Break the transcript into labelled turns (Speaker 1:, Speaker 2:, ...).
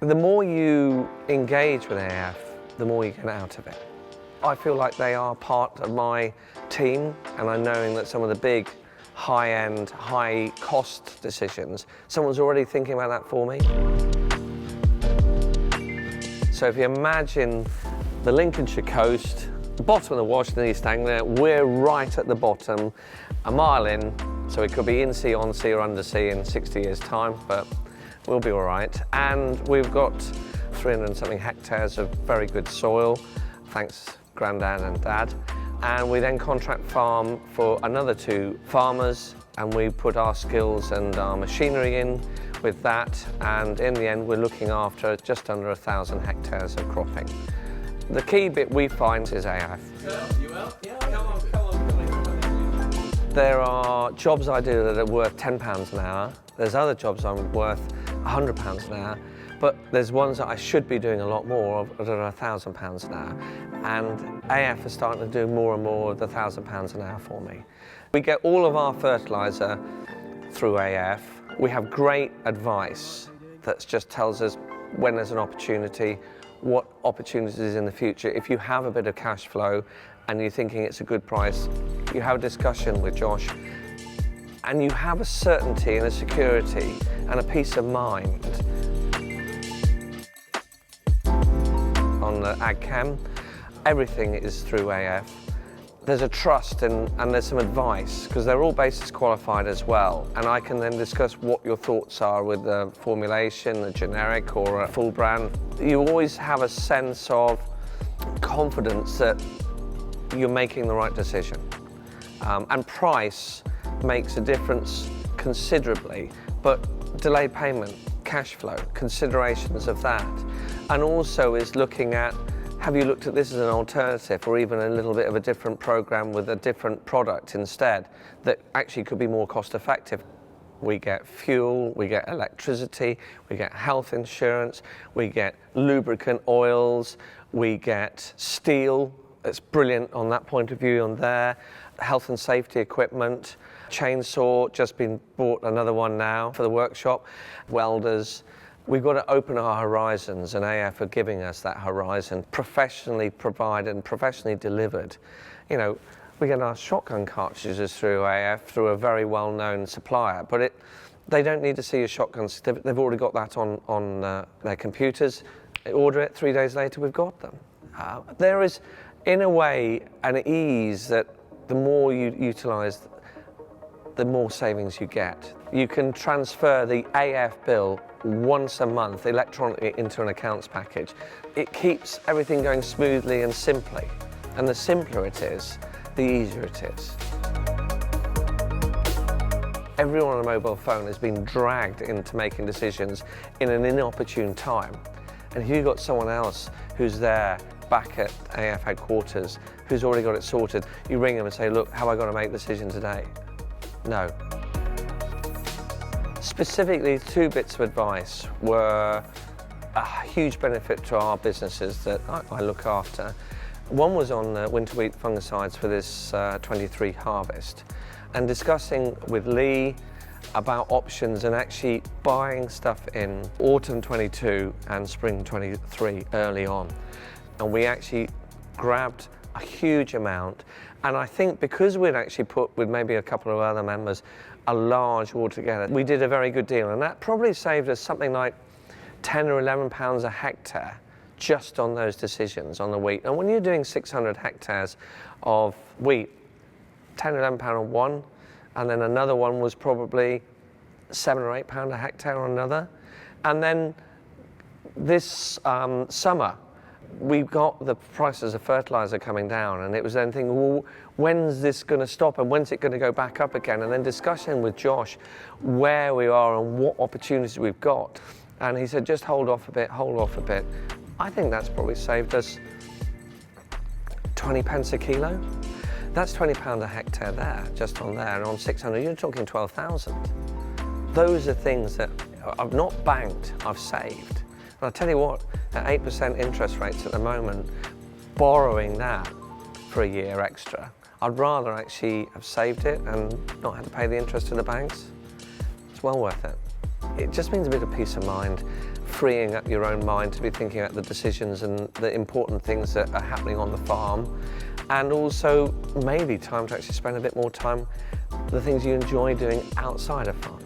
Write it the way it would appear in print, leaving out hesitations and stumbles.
Speaker 1: The more you engage with AF, the more you get out of it. I feel like they are part of my team, and I'm knowing that some of the big, high-end, high-cost decisions, someone's already thinking about that for me. So if you imagine the Lincolnshire coast, the bottom of the Wash in East Anglia, we're right at the bottom, a mile in, so it could be in sea, on sea or under sea in 60 years' time, but we'll be all right. And we've got 300 and something hectares of very good soil, thanks Grandad and Dad. And we then contract farm for another 2 farmers, and we put our skills and our machinery in with that, and in the end we're looking after just under 1,000 hectares of cropping. The key bit we find is AF. There are jobs I do that are worth £10 an hour. There's other jobs I'm worth £100 an hour, but there's ones that I should be doing a lot more of that are £1,000 an hour. And AF is starting to do more and more of the £1,000 an hour for me. We get all of our fertiliser through AF. We have great advice that just tells us when there's an opportunity, what opportunities in the future. If you have a bit of cash flow and you're thinking it's a good price, you have a discussion with Josh, and you have a certainty and a security and a peace of mind. On the Ag Chem, everything is through AF. There's a trust and there's some advice, because they're all basis qualified as well. And I can then discuss what your thoughts are with the formulation, a generic or a full brand. You always have a sense of confidence that you're making the right decision. And price makes a difference considerably, but delayed payment, cash flow, considerations of that. And also is looking at, have you looked at this as an alternative or even a little bit of a different program with a different product instead that actually could be more cost effective? We get fuel, we get electricity, we get health insurance, we get lubricant oils, we get steel. It's brilliant on that point of view on there. Health and safety equipment, chainsaw, just been bought another one now for the workshop, welders. We've got to open our horizons, and AF are giving us that horizon, professionally provided and professionally delivered. You know, we get our shotgun cartridges through AF, through a very well-known supplier, but they don't need to see a shotgun certificate. They've already got that on their computers. They order it, 3 days later we've got them. There is, in a way, an ease that the more you utilise, the more savings you get. You can transfer the AF bill once a month electronically into an accounts package. It keeps everything going smoothly and simply. And the simpler it is, the easier it is. Everyone on a mobile phone has been dragged into making decisions in an inopportune time. And if you've got someone else who's there back at AF headquarters, who's already got it sorted, you ring them and say, look, have I got to make a decision today? No. Specifically, 2 bits of advice were a huge benefit to our businesses that I look after. One was on winter wheat fungicides for this 23 harvest, and discussing with Lee about options and actually buying stuff in autumn 22 and spring 23 early on. And we actually grabbed a huge amount, and I think because we'd actually put with maybe a couple of other members a large order together, we did a very good deal, and that probably saved us something like £10 or £11 a hectare just on those decisions on the wheat. And when you're doing 600 hectares of wheat, £10 or £11 on one, and then another one was probably £7 or £8 a hectare on another. And then this summer, we've got the prices of fertiliser coming down, and it was then thinking, well, when's this going to stop and when's it going to go back up again? And then discussing with Josh where we are and what opportunities we've got. And he said, just hold off a bit, hold off a bit. I think that's probably saved us 20 pence a kilo. That's £20 a hectare there, just on there, and on 600, you're talking 12,000. Those are things that I've not banked, I've saved. And I'll tell you what, at 8% interest rates at the moment, borrowing that for a year extra, I'd rather actually have saved it and not had to pay the interest to the banks. It's well worth it. It just means a bit of peace of mind freeing up your own mind to be thinking about the decisions and the important things that are happening on the farm, and also maybe time to actually spend a bit more time the things you enjoy doing outside of farm.